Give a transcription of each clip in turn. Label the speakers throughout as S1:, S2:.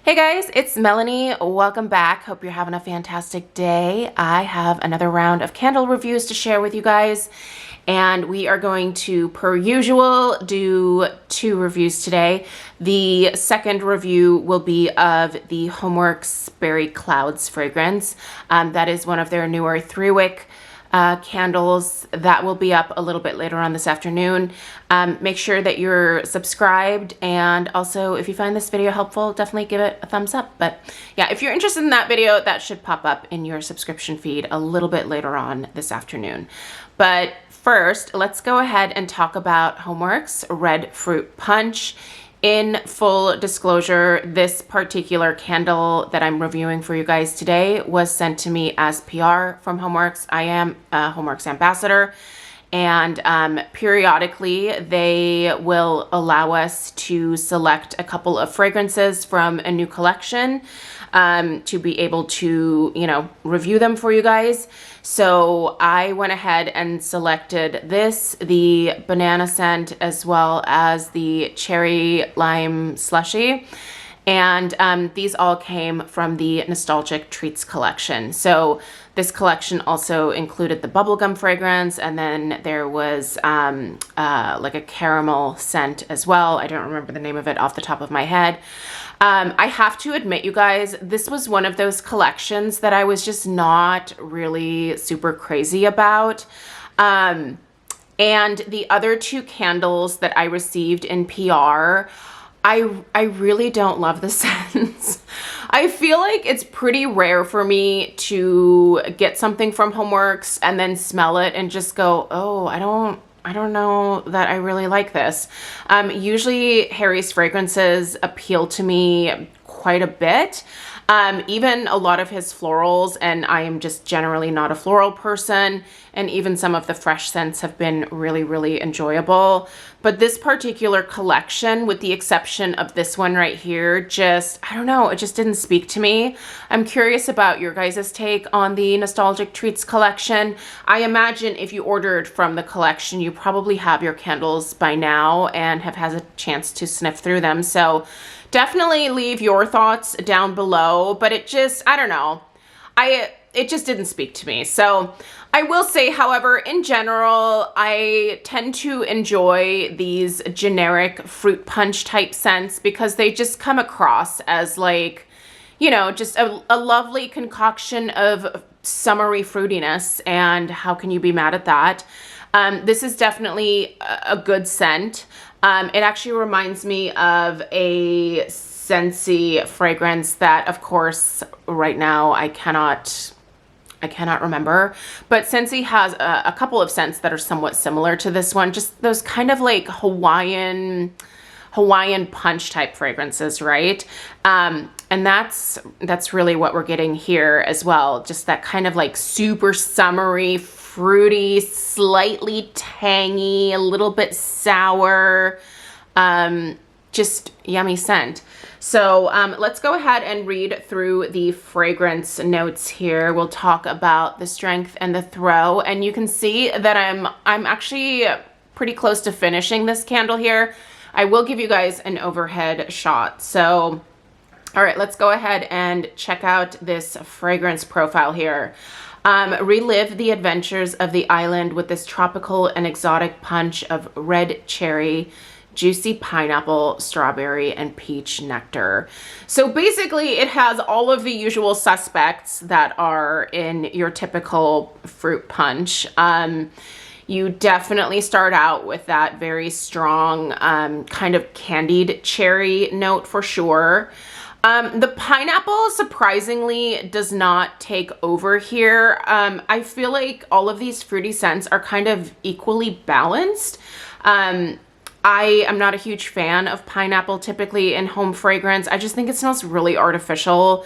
S1: Hey guys, it's Melanie. Welcome back. Hope you're having a fantastic day. I have another round of candle reviews to share with you guys, and we are going to, per usual, do 2 reviews today. The second review will be of the Homeworx Berry Clouds fragrance. That is one of their newer 3-wick candles that will be up a little bit later on this afternoon. Make sure that you're subscribed, and also if you find this video helpful, definitely give it a thumbs up. But yeah, if you're interested in that video, that should pop up in your subscription feed a little bit later on this afternoon. But first, let's go ahead and talk about Homeworx Red Fruit Punch. In full disclosure, this particular candle that I'm reviewing for you guys today was sent to me as PR from Homeworx. I am a Homeworx ambassador, and periodically they will allow us to select a couple of fragrances from a new collection to be able to, review them for you guys. So I went ahead and selected this, the banana scent, as well as the cherry lime slushy. And these all came from the Nostalgic Treats collection. So this collection also included the bubblegum fragrance, and then there was like a caramel scent as well. I don't remember the name of it off the top of my head. I have to admit, you guys, this was one of those collections that I was just not really super crazy about. And the other 2 candles that I received in PR, I really don't love the scents. I feel like it's pretty rare for me to get something from Homeworx and then smell it and just go, oh, I don't know that I really like this. Usually Harry's fragrances appeal to me quite a bit. Even a lot of his florals, and I am just generally not a floral person, and even some of the fresh scents have been really, really enjoyable. But this particular collection, with the exception of this one right here, I don't know, it just didn't speak to me. I'm curious about your guys' take on the Nostalgic Treats collection. I imagine if you ordered from the collection, you probably have your candles by now and have had a chance to sniff through them. So definitely leave your thoughts down below, but I don't know. It just didn't speak to me. So I will say, however, in general, I tend to enjoy these generic fruit punch type scents because they just come across as like, just a lovely concoction of summery fruitiness. And how can you be mad at that? This is definitely a good scent. It actually reminds me of a Scentsy fragrance that, of course, right now I cannot remember, but Scentsy has a couple of scents that are somewhat similar to this one, just those kind of like Hawaiian punch type fragrances, right? And that's really what we're getting here as well. Just that kind of like super summery, fruity, slightly tangy, a little bit sour, just yummy scent. So let's go ahead and read through the fragrance notes here. We'll talk about the strength and the throw, and you can see that I'm actually pretty close to finishing this candle here. I will give you guys an overhead shot. So, all right, let's go ahead and check out this fragrance profile here. Relive the adventures of the island with this tropical and exotic punch of red cherry, juicy pineapple, strawberry, and peach nectar. So basically it has all of the usual suspects that are in your typical fruit punch. You definitely start out with that very strong kind of candied cherry note for sure. The pineapple surprisingly does not take over here. I feel like all of these fruity scents are kind of equally balanced. I am not a huge fan of pineapple typically in home fragrance. I just think it smells really artificial.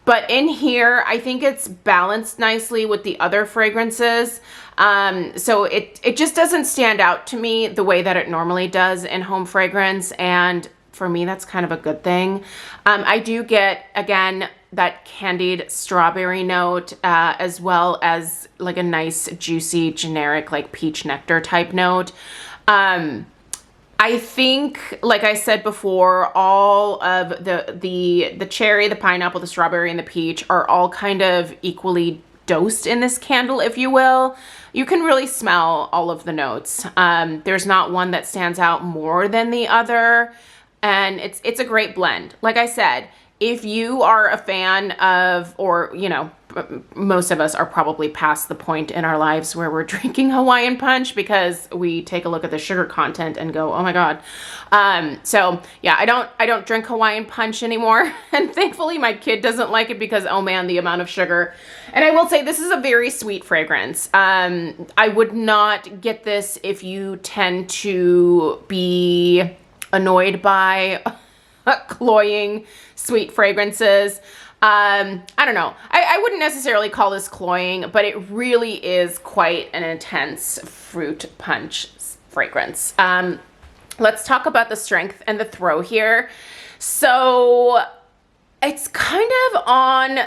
S1: But in here, I think it's balanced nicely with the other fragrances. So it just doesn't stand out to me the way that it normally does in home fragrance. And for me, that's kind of a good thing. I do get, again, that candied strawberry note, as well as like a nice, juicy, generic, like peach nectar type note. I think, like I said before, all of the cherry, the pineapple, the strawberry, and the peach are all kind of equally dosed in this candle, if you will. You can really smell all of the notes. There's not one that stands out more than the other, and it's a great blend. Like I said, if you are a fan of, or, you know, most of us are probably past the point in our lives where we're drinking Hawaiian punch because we take a look at the sugar content and go, oh my God. So yeah, I don't drink Hawaiian punch anymore. And thankfully my kid doesn't like it because, oh man, the amount of sugar. And I will say this is a very sweet fragrance. I would not get this if you tend to be annoyed by cloying sweet fragrances. I don't know. I wouldn't necessarily call this cloying, but it really is quite an intense fruit punch fragrance. Let's talk about the strength and the throw here. So it's kind of on,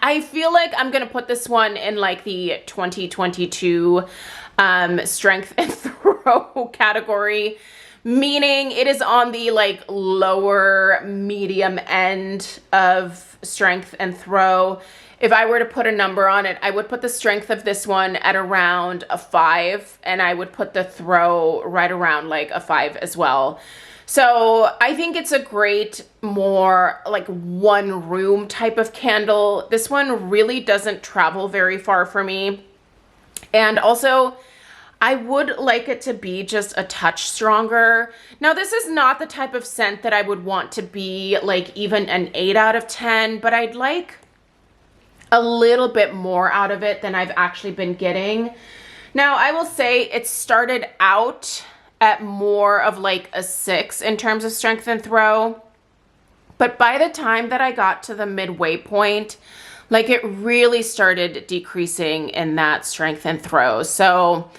S1: I feel like I'm going to put this one in like the 2022 strength and throw category. Meaning it is on the like lower medium end of strength and throw. If I were to put a number on it, I would put the strength of this one at around a 5, and I would put the throw right around like a 5 as well. So I think it's a great, more like one room type of candle. This one really doesn't travel very far for me. And also, I would like it to be just a touch stronger. Now, this is not the type of scent that I would want to be like even an 8 out of 10, but I'd like a little bit more out of it than I've actually been getting. Now, I will say it started out at more of like a 6 in terms of strength and throw, but by the time that I got to the midway point, like it really started decreasing in that strength and throw. So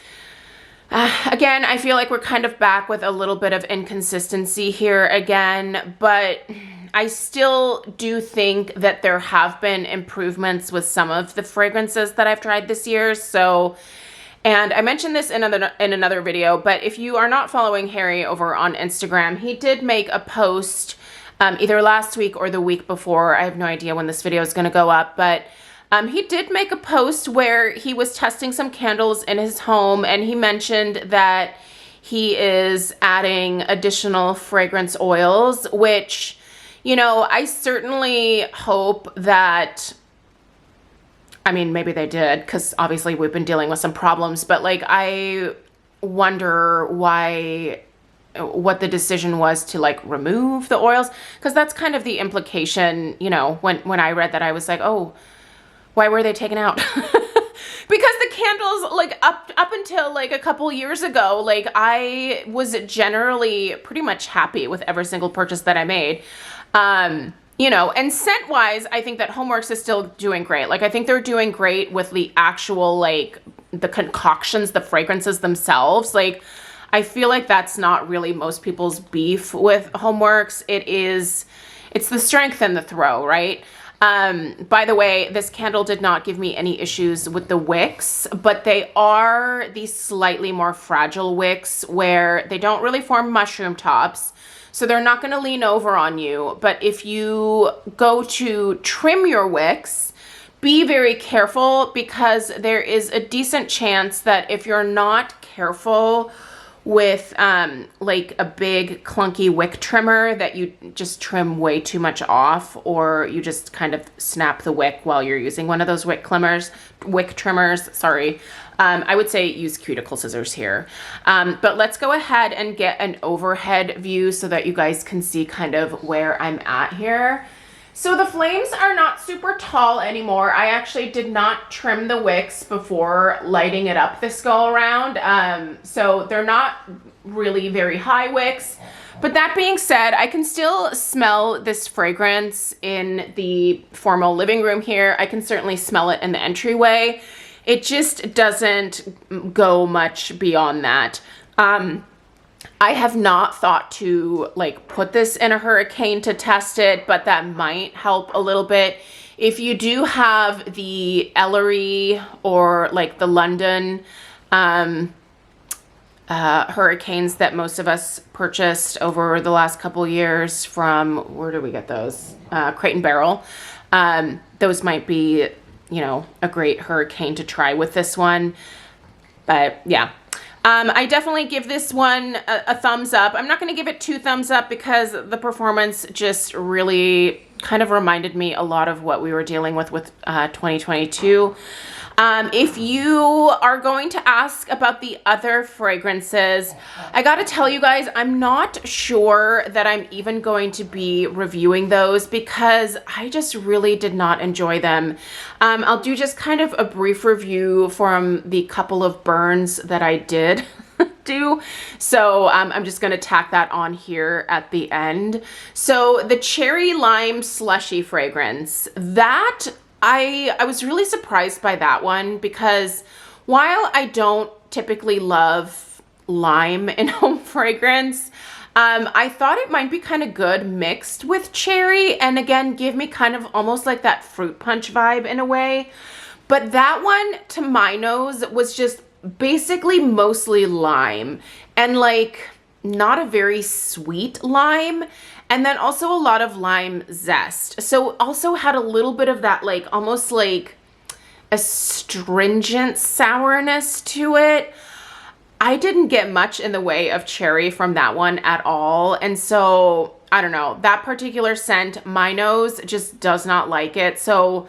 S1: again, I feel like we're kind of back with a little bit of inconsistency here again, but I still do think that there have been improvements with some of the fragrances that I've tried this year. So, and I mentioned this in another video, but if you are not following Harry over on Instagram, he did make a post either last week or the week before. I have no idea when this video is going to go up, but he did make a post where he was testing some candles in his home, and he mentioned that he is adding additional fragrance oils, which, you know, I certainly hope that, I mean, maybe they did, because obviously we've been dealing with some problems, but like I wonder what the decision was to like remove the oils, because that's kind of the implication, you know, when I read that, I was like, oh, why were they taken out? Because the candles, like up until like a couple years ago, like I was generally pretty much happy with every single purchase that I made. You know, and scent wise, I think that Homeworx is still doing great. Like I think they're doing great with the actual, like the concoctions, the fragrances themselves. Like I feel like that's not really most people's beef with Homeworx. It's the strength and the throw, right? By the way, this candle did not give me any issues with the wicks, but they are these slightly more fragile wicks where they don't really form mushroom tops. So they're not going to lean over on you. But if you go to trim your wicks, be very careful, because there is a decent chance that if you're not careful with like a big clunky wick trimmer, that you just trim way too much off, or you just kind of snap the wick while you're using one of those wick trimmers, sorry. I would say use cuticle scissors here. But let's go ahead and get an overhead view so that you guys can see kind of where I'm at here. So the flames are not super tall anymore. I actually did not trim the wicks before lighting it up this go around. So they're not really very high wicks. But that being said, I can still smell this fragrance in the formal living room here. I can certainly smell it in the entryway. It just doesn't go much beyond that. I have not thought to like put this in a hurricane to test it, but that might help a little bit. If you do have the Ellery or like the London hurricanes that most of us purchased over the last couple years from, where did we get those? Crate and Barrel. Those might be, you know, a great hurricane to try with this one. But yeah, I definitely give this one a thumbs up. I'm not going to give it 2 thumbs up because the performance just really kind of reminded me a lot of what we were dealing with 2022. If you are going to ask about the other fragrances, I got to tell you guys, I'm not sure that I'm even going to be reviewing those because I just really did not enjoy them. I'll do just kind of a brief review from the couple of burns that I did do. So I'm just going to tack that on here at the end. So the cherry lime slushy fragrance, that I was really surprised by that one because while I don't typically love lime in home fragrance, I thought it might be kind of good mixed with cherry and again give me kind of almost like that fruit punch vibe in a way. But that one to my nose was just basically mostly lime and like not a very sweet lime. And then also a lot of lime zest. So also had a little bit of that like almost like astringent sourness to it. I didn't get much in the way of cherry from that one at all. And so I don't know, that particular scent, my nose just does not like it. So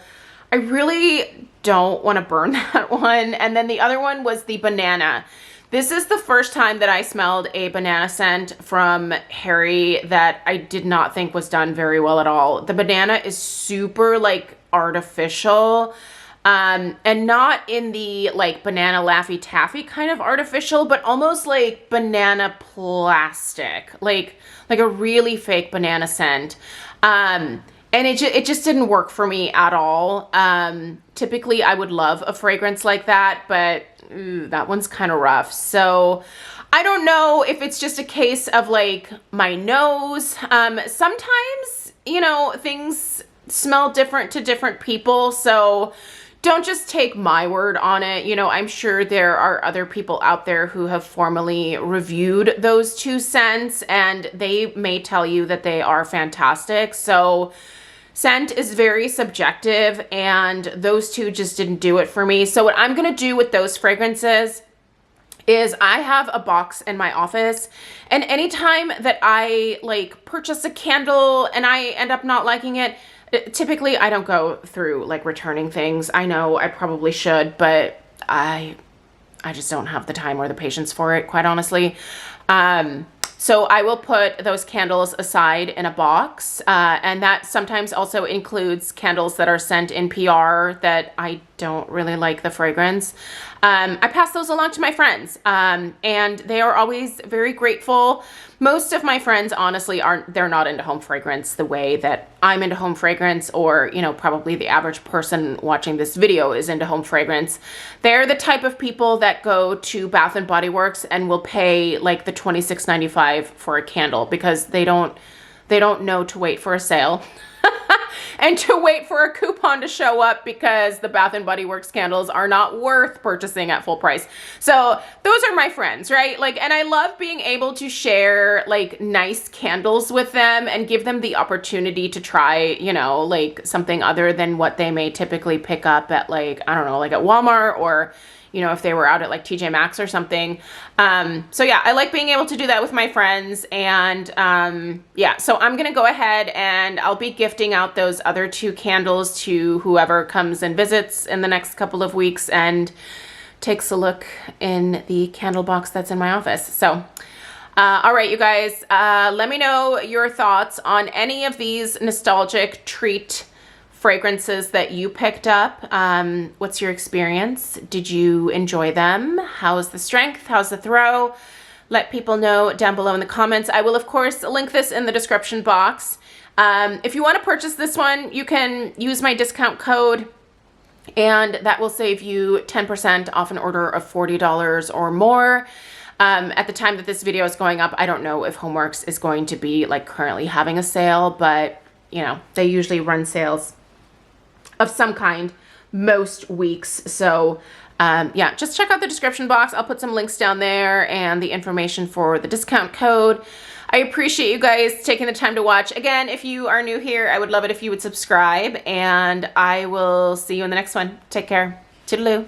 S1: I really don't want to burn that one. And then the other one was the banana. This is the first time that I smelled a banana scent from Harry that I did not think was done very well at all. The banana is super like artificial, and not in the like banana Laffy Taffy kind of artificial, but almost like banana plastic, like a really fake banana scent. And it just didn't work for me at all. Typically I would love a fragrance like that, but that one's kind of rough. So I don't know if it's just a case of like my nose. Sometimes, you know, things smell different to different people. So don't just take my word on it. You know, I'm sure there are other people out there who have formally reviewed those 2 scents and they may tell you that they are fantastic. So scent is very subjective and those 2 just didn't do it for me. So what I'm going to do with those fragrances is I have a box in my office and anytime that I like purchase a candle and I end up not liking it, typically I don't go through like returning things. I know I probably should, but I just don't have the time or the patience for it, quite honestly. So I will put those candles aside in a box, and that sometimes also includes candles that are sent in PR that I don't really like the fragrance. I pass those along to my friends, and they are always very grateful. Most of my friends, honestly, they're not into home fragrance the way that I'm into home fragrance, or, you know, probably the average person watching this video is into home fragrance. They're the type of people that go to Bath and Body Works and will pay like the $26.95 for a candle because they don't know to wait for a sale. And to wait for a coupon to show up because the Bath and Body Works candles are not worth purchasing at full price. So those are my friends, right? Like, and I love being able to share like nice candles with them and give them the opportunity to try, you know, like something other than what they may typically pick up at like, I don't know, like at Walmart or, you know, if they were out at like TJ Maxx or something. So yeah, I like being able to do that with my friends. And yeah, so I'm going to go ahead and I'll be gifting out those other 2 candles to whoever comes and visits in the next couple of weeks and takes a look in the candle box that's in my office. So, all right, you guys, let me know your thoughts on any of these nostalgic treat fragrances that you picked up. What's your experience? Did you enjoy them? How's the strength? How's the throw? Let people know down below in the comments. I will, of course, link this in the description box. If you want to purchase this one, you can use my discount code and that will save you 10% off an order of $40 or more. At the time that this video is going up, I don't know if Homeworx is going to be like currently having a sale, but you know, they usually run sales of some kind most weeks. So Yeah, just check out the description box. I'll put some links down there and the information for the discount code. I appreciate you guys taking the time to watch. Again, if you are new here, I would love it if you would subscribe, and I will see you in the next one. Take care. Toodaloo.